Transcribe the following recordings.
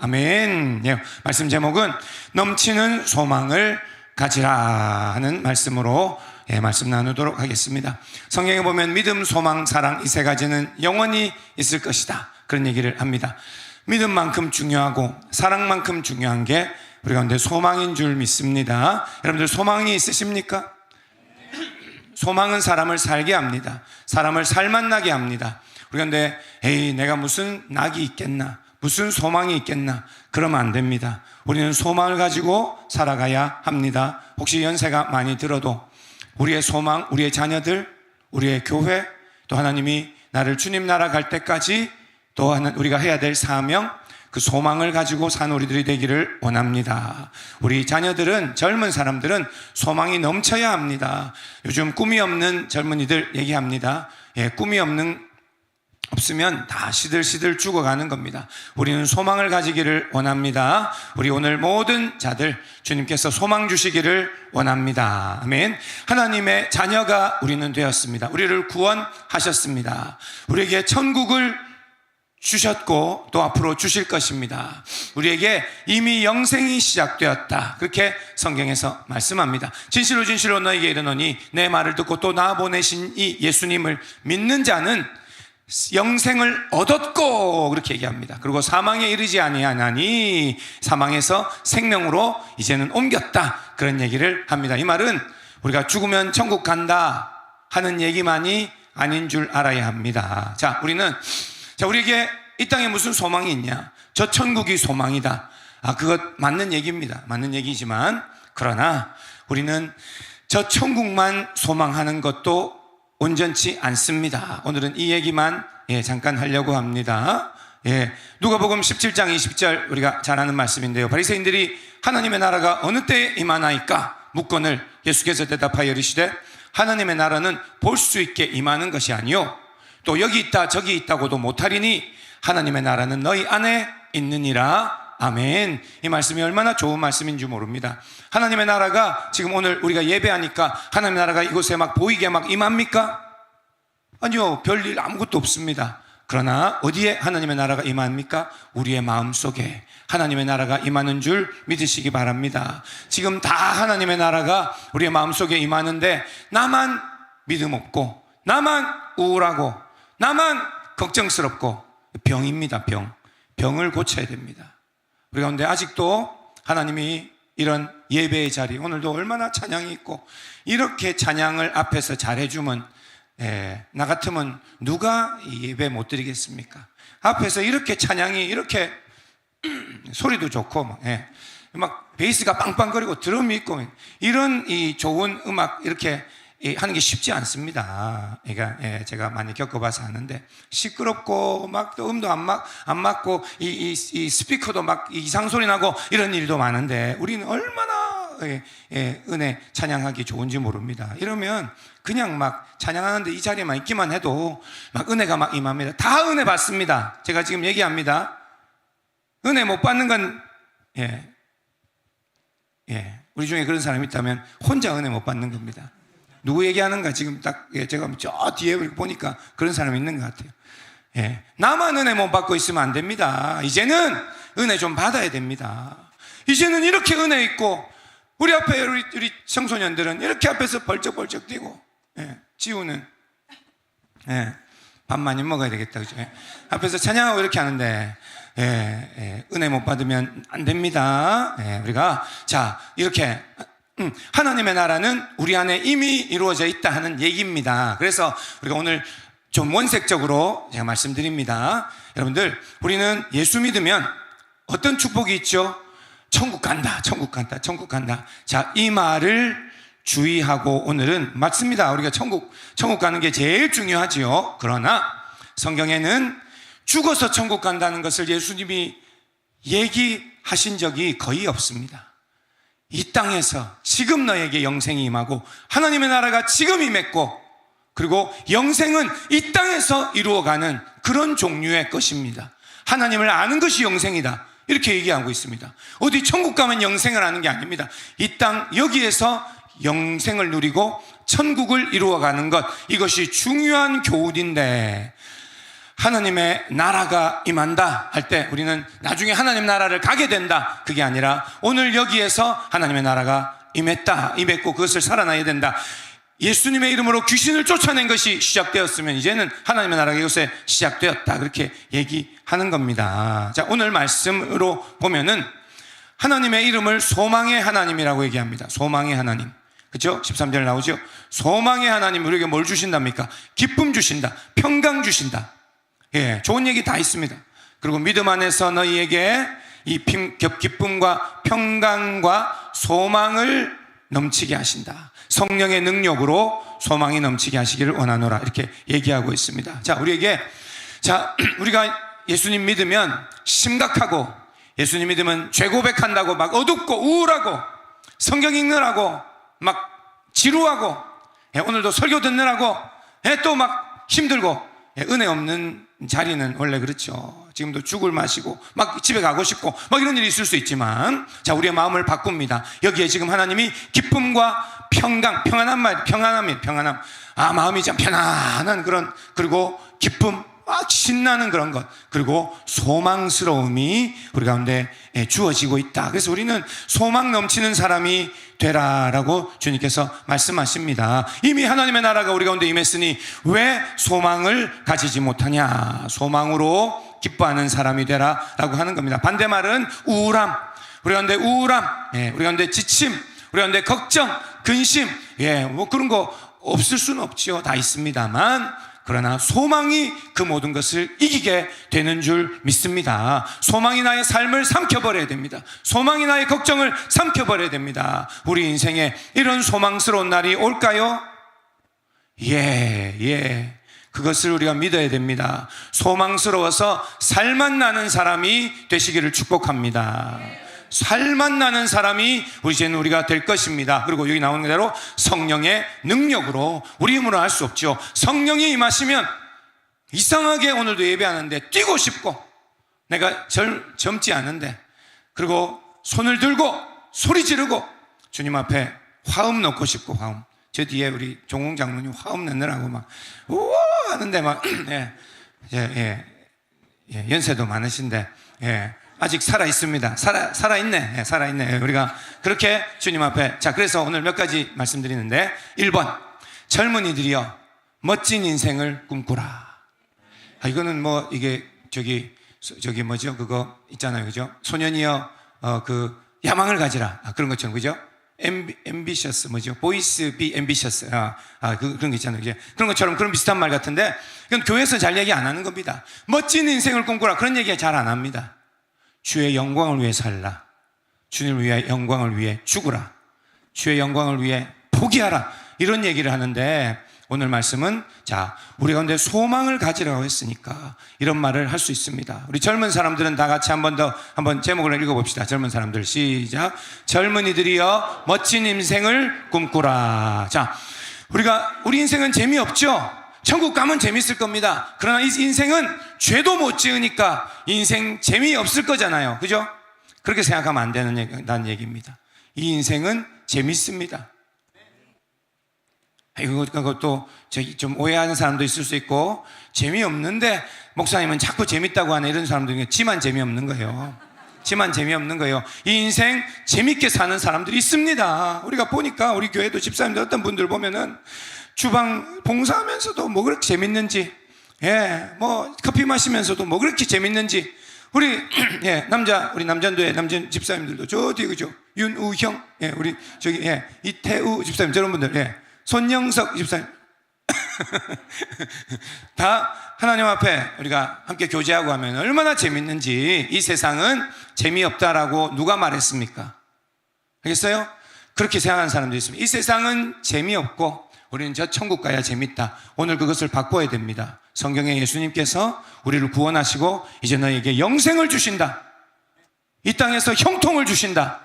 아멘. 예, 말씀 제목은 넘치는 소망을 가지라 하는 말씀으로 말씀 나누도록 하겠습니다. 성경에 보면 믿음, 소망, 사랑 이 세 가지는 영원히 있을 것이다, 그런 얘기를 합니다. 믿음만큼 중요하고 사랑만큼 중요한 게 우리 가운데 소망인 줄 믿습니다. 여러분들 소망이 있으십니까? 소망은 사람을 살게 합니다. 사람을 살만나게 합니다. 우리 가운데 에이 내가 무슨 낙이 있겠나, 무슨 소망이 있겠나, 그러면 안 됩니다. 우리는 소망을 가지고 살아가야 합니다. 혹시 연세가 많이 들어도 우리의 소망, 우리의 자녀들, 우리의 교회, 또 하나님이 나를 주님 나라 갈 때까지 또 우리가 해야 될 사명, 그 소망을 가지고 사는 우리들이 되기를 원합니다. 우리 자녀들은, 젊은 사람들은 소망이 넘쳐야 합니다. 요즘 꿈이 없는 젊은이들 얘기합니다. 꿈이 없으면 다 시들시들 죽어가는 겁니다. 우리는 소망을 가지기를 원합니다. 우리 오늘 모든 자들 주님께서 소망 주시기를 원합니다. 아멘. 하나님의 자녀가 우리는 되었습니다. 우리를 구원하셨습니다. 우리에게 천국을 주셨고 또 앞으로 주실 것입니다. 우리에게 이미 영생이 시작되었다, 그렇게 성경에서 말씀합니다. 진실로 진실로 너에게 이르노니 내 말을 듣고 또 나 보내신 이 예수님을 믿는 자는 영생을 얻었고, 그렇게 얘기합니다. 그리고 사망에 이르지 아니하나니 사망에서 생명으로 이제는 옮겼다, 그런 얘기를 합니다. 이 말은 우리가 죽으면 천국 간다 하는 얘기만이 아닌 줄 알아야 합니다. 우리에게 이 땅에 무슨 소망이 있냐? 저 천국이 소망이다. 그것 맞는 얘기입니다. 맞는 얘기지만, 그러나 우리는 저 천국만 소망하는 것도 온전치 않습니다. 오늘은 이 얘기만 잠깐 하려고 합니다. 누가복음 17장 20절 우리가 잘 아는 말씀인데요. 바리새인들이 하나님의 나라가 어느 때에 임하나이까 묻거늘 예수께서 대답하여 이르시되 하나님의 나라는 볼 수 있게 임하는 것이 아니요 또 여기 있다 저기 있다고도 못하리니 하나님의 나라는 너희 안에 있느니라. 아멘. 이 말씀이 얼마나 좋은 말씀인 줄 모릅니다. 하나님의 나라가 지금 오늘 우리가 예배하니까 하나님의 나라가 이곳에 막 보이게 막 임합니까? 아니요, 별일 아무것도 없습니다. 그러나 어디에 하나님의 나라가 임합니까? 우리의 마음속에 하나님의 나라가 임하는 줄 믿으시기 바랍니다. 지금 다 하나님의 나라가 우리의 마음속에 임하는데 나만 믿음 없고, 나만 우울하고, 나만 걱정스럽고, 병입니다. 병을 고쳐야 됩니다. 우리 가운데 아직도 하나님이 이런 예배의 자리, 오늘도 얼마나 찬양이 있고 이렇게 찬양을 앞에서 잘해주면 나 같으면 누가 예배 못 드리겠습니까? 앞에서 이렇게 찬양이 이렇게 소리도 좋고 막 베이스가 빵빵거리고 드럼이 있고 이런 이 좋은 음악 이렇게 하는 게 쉽지 않습니다. 그러니까 제가 많이 겪어봐서 아는데 시끄럽고 막 또 음도 안 맞고 이 스피커도 막 이상 소리 나고 이런 일도 많은데 우리는 얼마나 은혜 찬양하기 좋은지 모릅니다. 이러면 그냥 막 찬양하는데 이 자리에만 있기만 해도 막 은혜가 막 임합니다. 다 은혜 받습니다. 제가 지금 얘기합니다. 은혜 못 받는 건 우리 중에 그런 사람이 있다면 혼자 은혜 못 받는 겁니다. 누구 얘기하는가 지금 딱 제가 저 뒤에 보니까 그런 사람이 있는 것 같아요. 나만 은혜 못 받고 있으면 안 됩니다. 이제는 은혜 좀 받아야 됩니다. 이제는 이렇게 은혜 있고 우리 앞에 우리 청소년들은 이렇게 앞에서 벌쩍벌쩍 뛰고 지우는 밥 많이 먹어야 되겠다, 그죠? 앞에서 찬양하고 이렇게 하는데 은혜 못 받으면 안 됩니다. 우리가 이렇게 하나님의 나라는 우리 안에 이미 이루어져 있다 하는 얘기입니다. 그래서 우리가 오늘 좀 원색적으로 제가 말씀드립니다. 여러분들, 우리는 예수 믿으면 어떤 축복이 있죠? 천국 간다, 천국 간다, 천국 간다. 이 말을 주의하고 오늘은 맞습니다. 우리가 천국 가는 게 제일 중요하지요. 그러나 성경에는 죽어서 천국 간다는 것을 예수님이 얘기하신 적이 거의 없습니다. 이 땅에서 지금 너에게 영생이 임하고 하나님의 나라가 지금 임했고, 그리고 영생은 이 땅에서 이루어가는 그런 종류의 것입니다. 하나님을 아는 것이 영생이다, 이렇게 얘기하고 있습니다. 어디 천국 가면 영생을 아는 게 아닙니다. 이 땅 여기에서 영생을 누리고 천국을 이루어가는 것, 이것이 중요한 교훈인데 하나님의 나라가 임한다 할 때 우리는 나중에 하나님 나라를 가게 된다, 그게 아니라 오늘 여기에서 하나님의 나라가 임했고 그것을 살아나야 된다. 예수님의 이름으로 귀신을 쫓아낸 것이 시작되었으면 이제는 하나님의 나라가 이곳에 시작되었다, 그렇게 얘기하는 겁니다. 자, 오늘 말씀으로 보면은 하나님의 이름을 소망의 하나님이라고 얘기합니다. 소망의 하나님, 그렇죠? 13절 나오죠. 소망의 하나님, 우리에게 뭘 주신답니까? 기쁨 주신다, 평강 주신다. 예, 좋은 얘기 다 있습니다. 그리고 믿음 안에서 너희에게 이 기쁨과 평강과 소망을 넘치게 하신다. 성령의 능력으로 소망이 넘치게 하시기를 원하노라, 이렇게 얘기하고 있습니다. 자, 우리가 예수님 믿으면 심각하고, 예수님 믿으면 죄 고백한다고 막 어둡고 우울하고, 성경 읽느라고 막 지루하고, 오늘도 설교 듣느라고 또 막 힘들고, 은혜 없는 자리는 원래 그렇죠. 지금도 죽을 마시고 막 집에 가고 싶고 막 이런 일이 있을 수 있지만, 자, 우리의 마음을 바꿉니다. 여기에 지금 하나님이 기쁨과 평강, 평안함, 마음이 좀 편안한 그런, 그리고 기쁨, 막 신나는 그런 것, 그리고 소망스러움이 우리 가운데 주어지고 있다. 그래서 우리는 소망 넘치는 사람이 되라라고 주님께서 말씀하십니다. 이미 하나님의 나라가 우리 가운데 임했으니 왜 소망을 가지지 못하냐? 소망으로 기뻐하는 사람이 되라라고 하는 겁니다. 반대말은 우울함, 우리 가운데 우울함, 우리 가운데 지침, 우리 가운데 걱정, 근심, 뭐 그런 거 없을 수는 없지요. 다 있습니다만, 그러나 소망이 그 모든 것을 이기게 되는 줄 믿습니다. 소망이 나의 삶을 삼켜버려야 됩니다. 소망이 나의 걱정을 삼켜버려야 됩니다. 우리 인생에 이런 소망스러운 날이 올까요? 예. 그것을 우리가 믿어야 됩니다. 소망스러워서 살만 나는 사람이 되시기를 축복합니다. 살만 나는 사람이 이제는 우리가 될 것입니다. 그리고 여기 나오는 대로 성령의 능력으로, 우리 힘으로 할 수 없죠. 성령이 임하시면 이상하게 오늘도 예배하는데 뛰고 싶고, 내가 젊지 않은데, 그리고 손을 들고 소리 지르고 주님 앞에 화음 넣고 싶고, 화음. 저 뒤에 우리 종웅 장로님 화음 넣느라고 막 우와 하는데 막 연세도 많으신데 아직 살아있습니다. 살아있네. 우리가 그렇게 주님 앞에. 자, 그래서 오늘 몇 가지 말씀드리는데, 1번, 젊은이들이여 멋진 인생을 꿈꾸라. 이거는 뭐 이게 저기 뭐죠? 그거 있잖아요, 그죠? 소년이여 그 야망을 가지라, 그런 것처럼, 그죠? ambitious, 뭐죠? boys be ambitious. 그런 거 있잖아요, 그죠? 그런 것처럼, 그런 비슷한 말 같은데, 이건 교회에서 잘 얘기 안 하는 겁니다. 멋진 인생을 꿈꾸라, 그런 얘기 잘 안 합니다. 주의 영광을 위해 살라, 주님을 위해 영광을 위해 죽으라, 주의 영광을 위해 포기하라, 이런 얘기를 하는데, 오늘 말씀은, 자, 우리 가운데 소망을 가지라고 했으니까 이런 말을 할 수 있습니다. 우리 젊은 사람들은 다 같이 한번 제목을 읽어봅시다. 젊은 사람들 시작. 젊은이들이여 멋진 인생을 꿈꾸라. 자, 우리 인생은 재미없죠? 천국 가면 재밌을 겁니다. 그러나 이 인생은 죄도 못 지으니까 인생 재미없을 거잖아요, 그죠? 그렇게 생각하면 안 되는 얘기입니다. 이 인생은 재밌습니다. 그것도 좀 오해하는 사람도 있을 수 있고, 재미없는데 목사님은 자꾸 재밌다고 하는 이런 사람들이 지만 재미없는 거예요. 이 인생 재밌게 사는 사람들이 있습니다. 우리가 보니까 우리 교회도 집사님들 어떤 분들 보면은 주방 봉사하면서도 뭐 그렇게 재밌는지, 뭐 커피 마시면서도 뭐 그렇게 재밌는지, 우리 남전도의 남전 집사님들도 저 뒤에, 그죠? 윤우형, 우리 저기 이태우 집사님, 저런 분들, 손영석 집사님 다 하나님 앞에 우리가 함께 교제하고 하면 얼마나 재밌는지. 이 세상은 재미없다라고 누가 말했습니까? 알겠어요? 그렇게 생각하는 사람들이 있습니다. 이 세상은 재미없고 우리는 저 천국 가야 재밌다. 오늘 그것을 바꿔야 됩니다. 성경에 예수님께서 우리를 구원하시고 이제 너에게 영생을 주신다, 이 땅에서 형통을 주신다,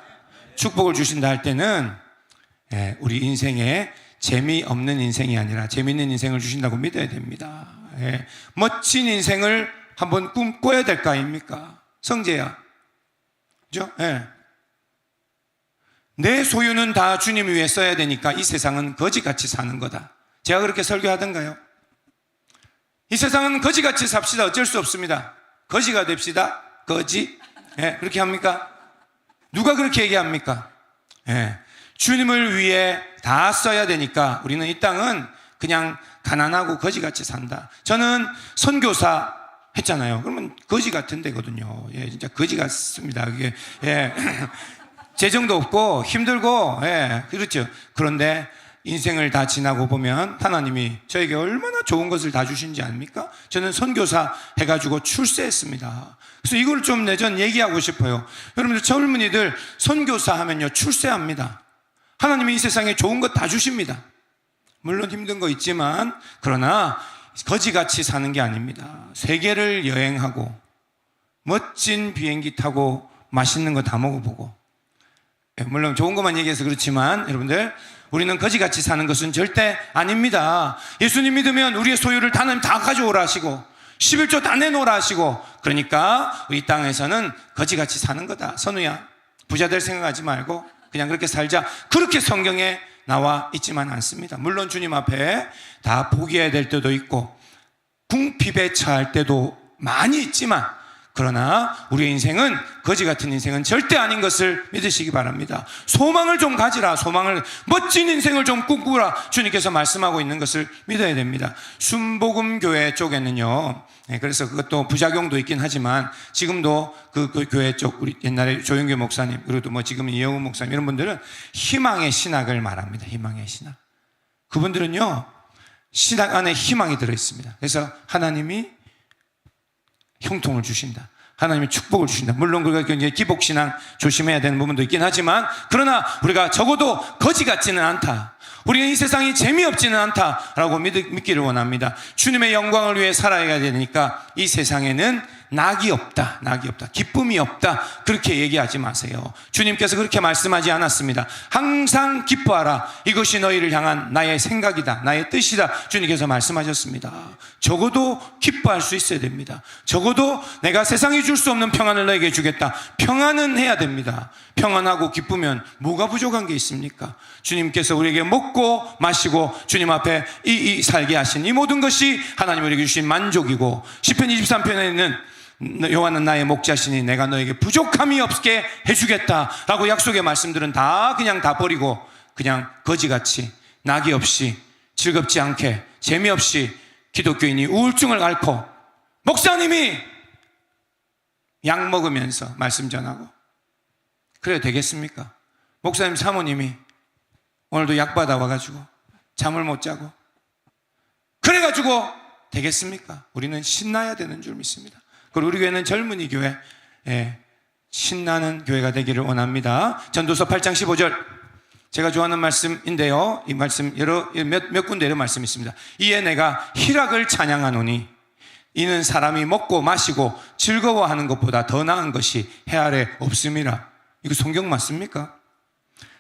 축복을 주신다 할 때는 우리 인생에 재미없는 인생이 아니라 재미있는 인생을 주신다고 믿어야 됩니다. 멋진 인생을 한번 꿈꿔야 될 거 아닙니까? 성재야, 그죠? 내 소유는 다 주님을 위해 써야 되니까 이 세상은 거지같이 사는 거다. 제가 그렇게 설교하던가요? 이 세상은 거지같이 삽시다. 어쩔 수 없습니다. 거지가 됩시다. 거지. 예, 그렇게 합니까? 누가 그렇게 얘기합니까? 예, 주님을 위해 다 써야 되니까 우리는 이 땅은 그냥 가난하고 거지같이 산다. 저는 선교사 했잖아요. 그러면 거지 같은 데거든요. 예, 진짜 거지 같습니다. 그게, 예. 재정도 없고 힘들고, 예, 그렇죠. 그런데 인생을 다 지나고 보면 하나님이 저에게 얼마나 좋은 것을 다 주신지 아닙니까? 저는 선교사 해가지고 출세했습니다. 그래서 이걸 좀 내전 얘기하고 싶어요. 여러분들 젊은이들 선교사 하면요 출세합니다. 하나님이 이 세상에 좋은 것 다 주십니다. 물론 힘든 거 있지만 그러나 거지같이 사는 게 아닙니다. 세계를 여행하고 멋진 비행기 타고 맛있는 거 다 먹어보고, 물론 좋은 것만 얘기해서 그렇지만 여러분들 우리는 거지같이 사는 것은 절대 아닙니다. 예수님 믿으면 우리의 소유를 다 가져오라 하시고 11조 다 내놓으라 하시고, 그러니까 우리 땅에서는 거지같이 사는 거다. 선우야, 부자 될 생각하지 말고 그냥 그렇게 살자. 그렇게 성경에 나와 있지만 않습니다. 물론 주님 앞에 다 포기해야 될 때도 있고 궁핍에 처할 때도 많이 있지만, 그러나 우리의 인생은 거지 같은 인생은 절대 아닌 것을 믿으시기 바랍니다. 소망을 좀 가지라. 소망을, 멋진 인생을 좀 꿈꾸라. 주님께서 말씀하고 있는 것을 믿어야 됩니다. 순복음교회 쪽에는요, 그래서 그것도 부작용도 있긴 하지만 지금도 그 교회 쪽, 우리 옛날에 조영규 목사님, 그리고 뭐 지금은 이영훈 목사님, 이런 분들은 희망의 신학을 말합니다. 희망의 신학. 그분들은요 신학 안에 희망이 들어있습니다. 그래서 하나님이 형통을 주신다. 하나님이 축복을 주신다. 물론 그가 굉장히 기복신앙 조심해야 되는 부분도 있긴 하지만, 그러나 우리가 적어도 거지 같지는 않다. 우리는 이 세상이 재미없지는 않다라고 믿기를 원합니다. 주님의 영광을 위해 살아야 되니까 이 세상에는 낙이 없다, 낙이 없다, 기쁨이 없다, 그렇게 얘기하지 마세요. 주님께서 그렇게 말씀하지 않았습니다. 항상 기뻐하라. 이것이 너희를 향한 나의 생각이다, 나의 뜻이다. 주님께서 말씀하셨습니다. 적어도 기뻐할 수 있어야 됩니다. 적어도 내가 세상이 줄 수 없는 평안을 너에게 주겠다. 평안은 해야 됩니다. 평안하고 기쁘면 뭐가 부족한 게 있습니까? 주님께서 우리에게 먹고 마시고 주님 앞에 살게 하신 이 모든 것이 하나님 우리에게 주신 만족이고, 시편 23편에는 여호와는 나의 목자시니 내가 너에게 부족함이 없게 해주겠다라고 약속의 말씀들은 다 그냥 다 버리고 그냥 거지같이 낙이 없이 즐겁지 않게 재미없이 기독교인이 우울증을 앓고 목사님이 약 먹으면서 말씀 전하고 그래야 되겠습니까? 목사님 사모님이 오늘도 약 받아 와가지고 잠을 못 자고 그래가지고 되겠습니까? 우리는 신나야 되는 줄 믿습니다. 그리고 우리 교회는 젊은이 교회, 신나는 교회가 되기를 원합니다. 전도서 8장 15절, 제가 좋아하는 말씀인데요, 이 말씀 몇 군데 이런 말씀이 있습니다. 이에 내가 희락을 찬양하노니 이는 사람이 먹고 마시고 즐거워하는 것보다 더 나은 것이 해 아래 없음이라. 이거 성경 맞습니까?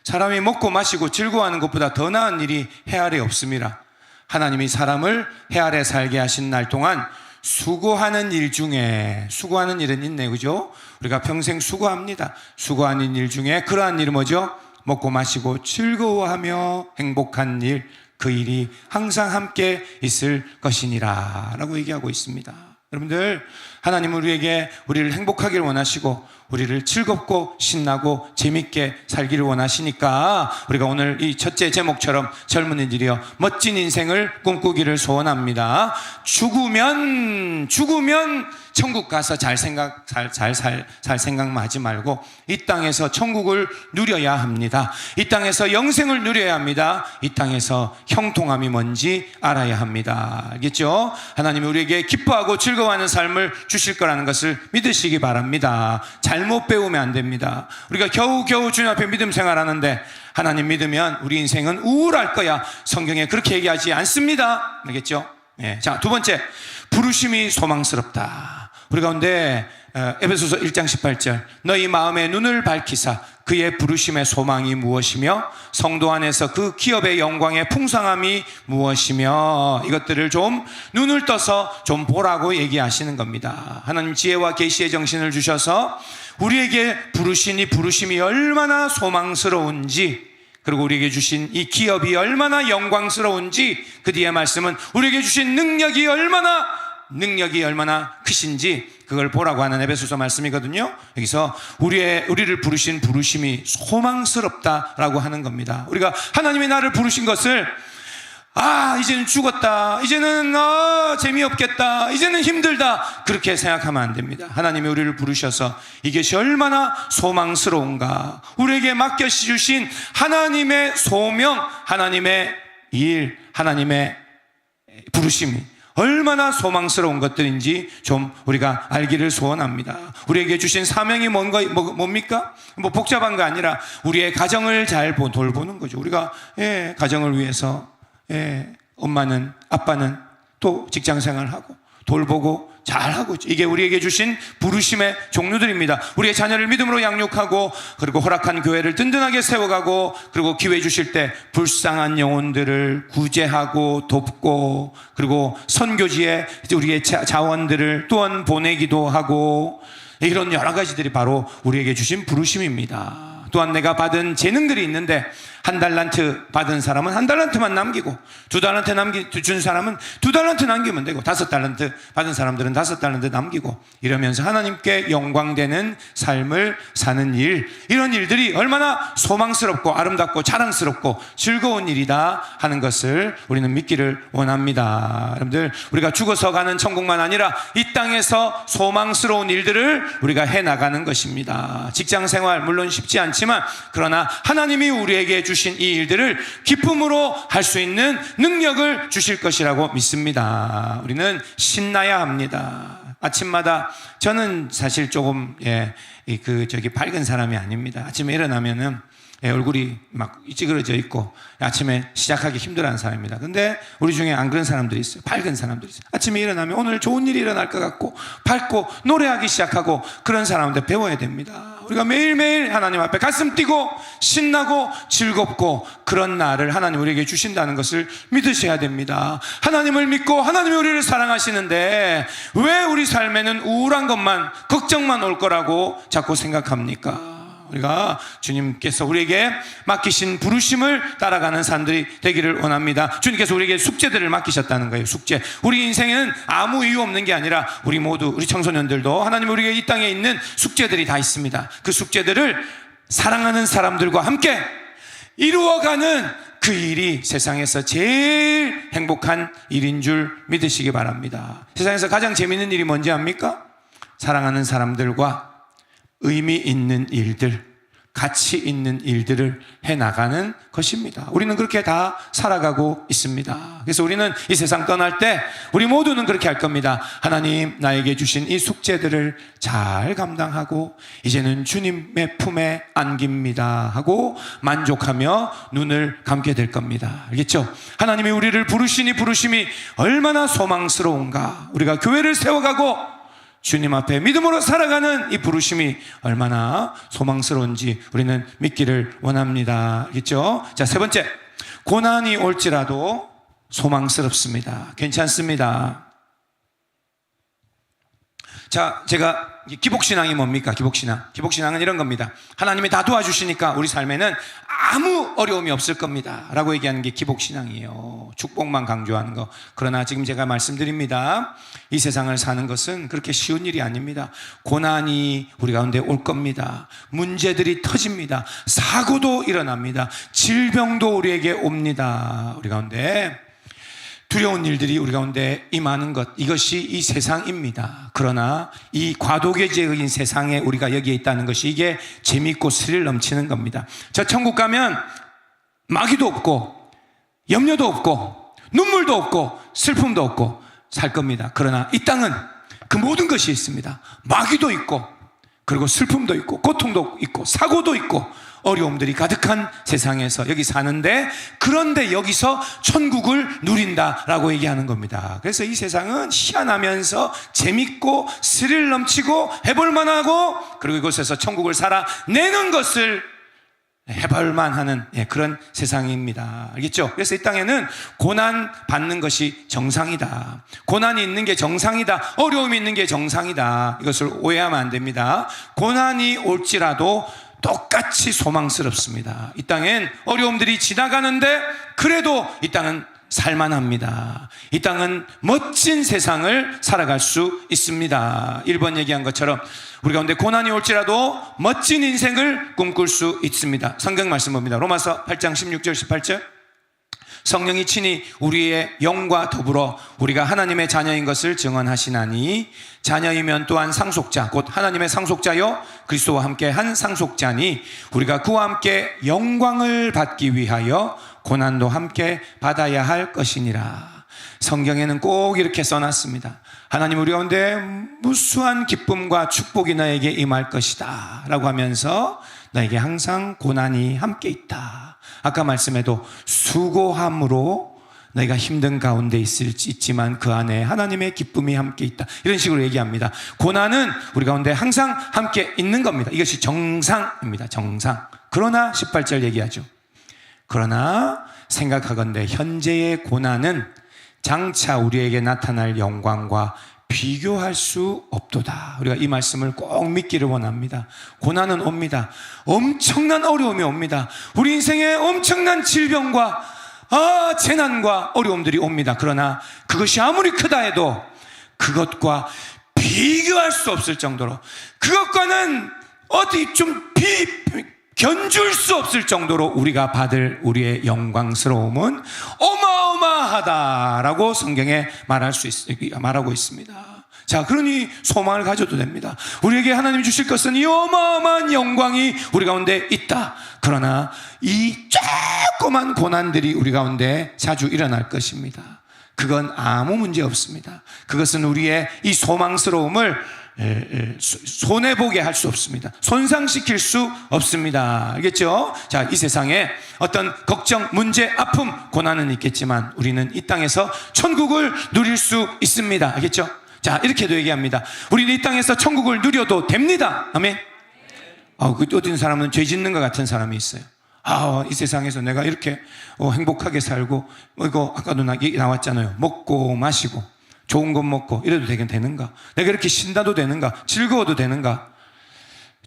사람이 먹고 마시고 즐거워하는 것보다 더 나은 일이 해 아래 없음이라. 하나님이 사람을 해 아래 살게 하신 날 동안 수고하는 일 중에, 수고하는 일은 있네, 그죠? 우리가 평생 수고합니다. 수고하는 일 중에 그러한 일은 뭐죠? 먹고 마시고 즐거워하며 행복한 일, 그 일이 항상 함께 있을 것이니라 라고 얘기하고 있습니다. 여러분들, 하나님은 우리에게 우리를 행복하기를 원하시고 우리를 즐겁고 신나고 재밌게 살기를 원하시니까 우리가 오늘 이 첫째 제목처럼 젊은이들이여 멋진 인생을 꿈꾸기를 소원합니다. 죽으면 천국 가서 살 생각만 하지 말고 이 땅에서 천국을 누려야 합니다. 이 땅에서 영생을 누려야 합니다. 이 땅에서 형통함이 뭔지 알아야 합니다. 알겠죠? 하나님이 우리에게 기뻐하고 즐거워하는 삶을 주실 거라는 것을 믿으시기 바랍니다. 잘못 배우면 안 됩니다. 우리가 겨우겨우 주님 앞에 믿음 생활하는데 하나님 믿으면 우리 인생은 우울할 거야. 성경에 그렇게 얘기하지 않습니다. 알겠죠? 네. 자, 두 번째, 부르심이 소망스럽다. 우리 가운데 에베소서 1장 18절, 너희 마음의 눈을 밝히사 그의 부르심의 소망이 무엇이며 성도 안에서 그 기업의 영광의 풍성함이 무엇이며, 이것들을 좀 눈을 떠서 좀 보라고 얘기하시는 겁니다. 하나님 지혜와 계시의 정신을 주셔서 우리에게 부르신 이 부르심이 얼마나 소망스러운지, 그리고 우리에게 주신 이 기업이 얼마나 영광스러운지, 그 뒤에 말씀은 우리에게 주신 능력이 얼마나 능력이 얼마나 크신지 그걸 보라고 하는 에베소서 말씀이거든요. 여기서 우리를 부르신 부르심이 소망스럽다라고 하는 겁니다. 우리가 하나님이 나를 부르신 것을 이제는 죽었다, 이제는 재미없겠다, 이제는 힘들다, 그렇게 생각하면 안 됩니다. 하나님이 우리를 부르셔서 이것이 얼마나 소망스러운가, 우리에게 맡겨주신 하나님의 소명, 하나님의 일, 하나님의 부르심이 얼마나 소망스러운 것들인지 좀 우리가 알기를 소원합니다. 우리에게 주신 사명이 뭡니까? 뭐 복잡한 거 아니라 우리의 가정을 잘 돌보는 거죠. 우리가 가정을 위해서 엄마는, 아빠는 또 직장 생활하고 돌보고 잘하고, 이게 우리에게 주신 부르심의 종류들입니다. 우리의 자녀를 믿음으로 양육하고, 그리고 허락한 교회를 든든하게 세워가고, 그리고 기회 주실 때 불쌍한 영혼들을 구제하고 돕고, 그리고 선교지에 우리의 자원들을 또한 보내기도 하고, 이런 여러 가지들이 바로 우리에게 주신 부르심입니다. 또한 내가 받은 재능들이 있는데, 한 달란트 받은 사람은 한 달란트만 남기고, 두 달란트 준 사람은 두 달란트 남기면 되고, 5달란트 받은 사람들은 5달란트 남기고, 이러면서 하나님께 영광되는 삶을 사는 일, 이런 일들이 얼마나 소망스럽고 아름답고 자랑스럽고 즐거운 일이다 하는 것을 우리는 믿기를 원합니다. 여러분들, 우리가 죽어서 가는 천국만 아니라 이 땅에서 소망스러운 일들을 우리가 해나가는 것입니다. 직장생활 물론 쉽지 않지만, 그러나 하나님이 우리에게 주신 이 일들을 기쁨으로 할 수 있는 능력을 주실 것이라고 믿습니다. 우리는 신나야 합니다. 아침마다, 저는 사실 조금 밝은 사람이 아닙니다. 아침에 일어나면은 얼굴이 막 찌그러져 있고 아침에 시작하기 힘들어하는 사람입니다. 근데 우리 중에 안 그런 사람들이 있어요. 밝은 사람들이 있어요. 아침에 일어나면 오늘 좋은 일이 일어날 것 같고 밝고 노래하기 시작하고, 그런 사람한테 배워야 됩니다. 우리가 매일매일 하나님 앞에 가슴 뛰고 신나고 즐겁고, 그런 날을 하나님 우리에게 주신다는 것을 믿으셔야 됩니다. 하나님을 믿고 하나님이 우리를 사랑하시는데 왜 우리 삶에는 우울한 것만, 걱정만 올 거라고 자꾸 생각합니까? 우리가 주님께서 우리에게 맡기신 부르심을 따라가는 사람들이 되기를 원합니다. 주님께서 우리에게 숙제들을 맡기셨다는 거예요. 숙제. 우리 인생에는 아무 이유 없는 게 아니라 우리 모두, 우리 청소년들도 하나님 우리에게 이 땅에 있는 숙제들이 다 있습니다. 그 숙제들을 사랑하는 사람들과 함께 이루어가는 그 일이 세상에서 제일 행복한 일인 줄 믿으시기 바랍니다. 세상에서 가장 재밌는 일이 뭔지 압니까? 사랑하는 사람들과 의미 있는 일들, 가치 있는 일들을 해나가는 것입니다. 우리는 그렇게 다 살아가고 있습니다. 그래서 우리는 이 세상 떠날 때 우리 모두는 그렇게 할 겁니다. 하나님, 나에게 주신 이 숙제들을 잘 감당하고 이제는 주님의 품에 안깁니다 하고 만족하며 눈을 감게 될 겁니다. 알겠죠? 하나님이 우리를 부르시니 부르심이 얼마나 소망스러운가, 우리가 교회를 세워가고 주님 앞에 믿음으로 살아가는 이 부르심이 얼마나 소망스러운지 우리는 믿기를 원합니다. 알겠죠? 자, 세 번째, 고난이 올지라도 소망스럽습니다. 괜찮습니다. 자, 제가 기복신앙이 뭡니까? 기복신앙은 이런 겁니다. 하나님이 다 도와주시니까 우리 삶에는 아무 어려움이 없을 겁니다 라고 얘기하는 게 기복신앙이에요. 축복만 강조하는 거. 그러나 지금 제가 말씀드립니다. 이 세상을 사는 것은 그렇게 쉬운 일이 아닙니다. 고난이 우리 가운데 올 겁니다. 문제들이 터집니다. 사고도 일어납니다. 질병도 우리에게 옵니다. 우리 가운데 두려운 일들이 우리 가운데 임하는 것, 이것이 이 세상입니다. 그러나 이 과도기적인 세상에 우리가 여기에 있다는 것이, 이게 재밌고 스릴 넘치는 겁니다. 저 천국 가면 마귀도 없고 염려도 없고 눈물도 없고 슬픔도 없고 살 겁니다. 그러나 이 땅은 그 모든 것이 있습니다. 마귀도 있고, 그리고 슬픔도 있고, 고통도 있고, 사고도 있고, 어려움들이 가득한 세상에서 여기 사는데, 그런데 여기서 천국을 누린다라고 얘기하는 겁니다. 그래서 이 세상은 희한하면서 재밌고 스릴 넘치고 해볼만하고, 그리고 이곳에서 천국을 살아내는 것을 해볼만 하는 그런 세상입니다. 알겠죠? 그래서 이 땅에는 고난 받는 것이 정상이다, 고난이 있는 게 정상이다, 어려움이 있는 게 정상이다, 이것을 오해하면 안 됩니다. 고난이 올지라도 똑같이 소망스럽습니다. 이 땅엔 어려움들이 지나가는데 그래도 이 땅은 살만합니다. 이 땅은 멋진 세상을 살아갈 수 있습니다. 1번 얘기한 것처럼 우리 가운데 고난이 올지라도 멋진 인생을 꿈꿀 수 있습니다. 성경 말씀 봅니다. 로마서 8장 16절 18절. 성령이 친히 우리의 영과 더불어 우리가 하나님의 자녀인 것을 증언하시나니 자녀이면 또한 상속자 곧 하나님의 상속자요 그리스도와 함께 한 상속자니 우리가 그와 함께 영광을 받기 위하여 고난도 함께 받아야 할 것이니라. 성경에는 꼭 이렇게 써놨습니다. 하나님 우리 가운데 무수한 기쁨과 축복이 너에게 임할 것이다 라고 하면서 너에게 항상 고난이 함께 있다. 아까 말씀에도 수고함으로 너희가 힘든 가운데 있지만 그 안에 하나님의 기쁨이 함께 있다. 이런 식으로 얘기합니다. 고난은 우리 가운데 항상 함께 있는 겁니다. 이것이 정상입니다. 정상. 그러나 18절 얘기하죠. 그러나 생각하건대 현재의 고난은 장차 우리에게 나타날 영광과 비교할 수 없도다. 우리가 이 말씀을 꼭 믿기를 원합니다. 고난은 옵니다. 엄청난 어려움이 옵니다. 우리 인생에 엄청난 질병과 재난과 어려움들이 옵니다. 그러나 그것이 아무리 크다 해도 그것과 비교할 수 없을 정도로, 그것과는 어디 좀 견줄 수 없을 정도로 우리가 받을 우리의 영광스러움은 어마어마하다라고 성경에 말하고 있습니다. 자, 그러니 소망을 가져도 됩니다. 우리에게 하나님 주실 것은 이 어마어마한 영광이 우리 가운데 있다. 그러나 이 조그만 고난들이 우리 가운데 자주 일어날 것입니다. 그건 아무 문제 없습니다. 그것은 우리의 이 소망스러움을 손해보게 할 수 없습니다. 손상시킬 수 없습니다. 알겠죠? 자, 이 세상에 어떤 걱정, 문제, 아픔, 고난은 있겠지만 우리는 이 땅에서 천국을 누릴 수 있습니다. 알겠죠? 자, 이렇게도 얘기합니다. 우리는 이 땅에서 천국을 누려도 됩니다. 아멘. 그 어떤 사람은 죄 짓는 것 같은 사람이 있어요. 이 세상에서 내가 이렇게 행복하게 살고, 이거 아까도 나왔잖아요. 먹고 마시고 좋은 것 먹고 이래도 되는가? 내가 이렇게 신다도 되는가? 즐거워도 되는가?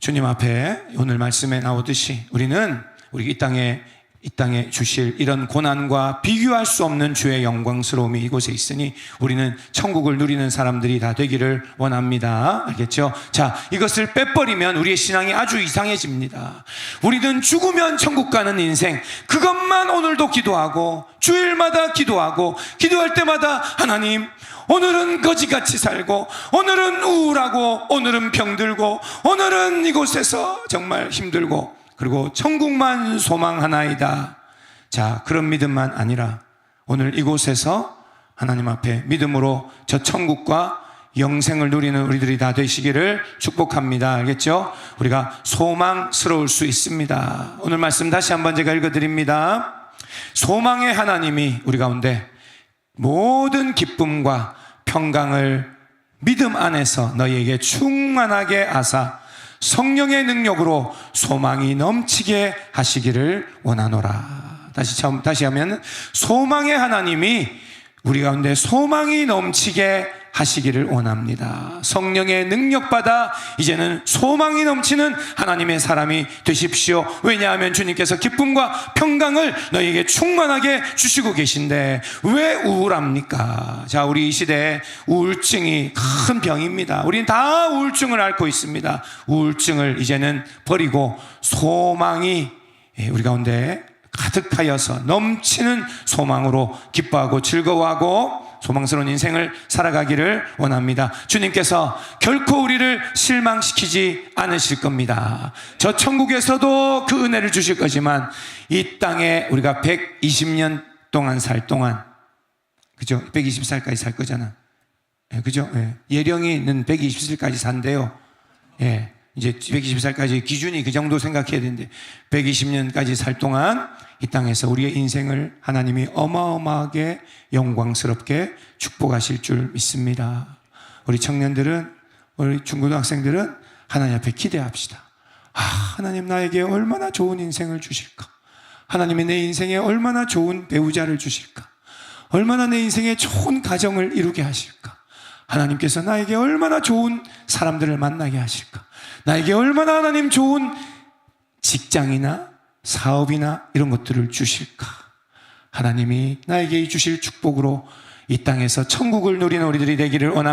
주님 앞에 오늘 말씀에 나오듯이 우리는 우리 이 땅에 주실 이런 고난과 비교할 수 없는 주의 영광스러움이 이곳에 있으니 우리는 천국을 누리는 사람들이 다 되기를 원합니다. 알겠죠? 자, 이것을 빼버리면 우리의 신앙이 아주 이상해집니다. 우리는 죽으면 천국 가는 인생, 그것만 오늘도 기도하고 주일마다 기도하고 기도할 때마다 하나님, 오늘은 거지같이 살고 오늘은 우울하고 오늘은 병들고 오늘은 이곳에서 정말 힘들고 그리고 천국만 소망하나이다. 자, 그런 믿음만 아니라 오늘 이곳에서 하나님 앞에 믿음으로 저 천국과 영생을 누리는 우리들이 다 되시기를 축복합니다. 알겠죠? 우리가 소망스러울 수 있습니다. 오늘 말씀 다시 한번 제가 읽어드립니다. 소망의 하나님이 우리 가운데 모든 기쁨과 평강을 믿음 안에서 너희에게 충만하게 하사 성령의 능력으로 소망이 넘치게 하시기를 원하노라. 다시 하면 소망의 하나님이 우리 가운데 소망이 넘치게 하시기를 원합니다. 성령의 능력받아 이제는 소망이 넘치는 하나님의 사람이 되십시오. 왜냐하면 주님께서 기쁨과 평강을 너희에게 충만하게 주시고 계신데 왜 우울합니까? 자, 우리 이 시대에 우울증이 큰 병입니다. 우리는 다 우울증을 앓고 있습니다. 우울증을 이제는 버리고 소망이 우리 가운데 가득하여서 넘치는 소망으로 기뻐하고 즐거워하고 소망스러운 인생을 살아가기를 원합니다. 주님께서 결코 우리를 실망시키지 않으실 겁니다. 저 천국에서도 그 은혜를 주실 거지만 이 땅에 우리가 120년 동안 살 동안, 그죠? 120살까지 살 거잖아. 그죠? 예령이는 120살까지 산대요. 이제 120살까지 기준이 그 정도 생각해야 되는데 120년까지 살 동안 이 땅에서 우리의 인생을 하나님이 어마어마하게 영광스럽게 축복하실 줄 믿습니다. 우리 청년들은, 우리 중고등학생들은 하나님 앞에 기대합시다. 하나님 나에게 얼마나 좋은 인생을 주실까? 하나님이 내 인생에 얼마나 좋은 배우자를 주실까? 얼마나 내 인생에 좋은 가정을 이루게 하실까? 하나님께서 나에게 얼마나 좋은 사람들을 만나게 하실까? 나에게 얼마나 하나님 좋은 직장이나 사업이나 이런 것들을 주실까? 하나님이 나에게 주실 축복으로 이 땅에서 천국을 누리는 우리들이 되기를 원합니다.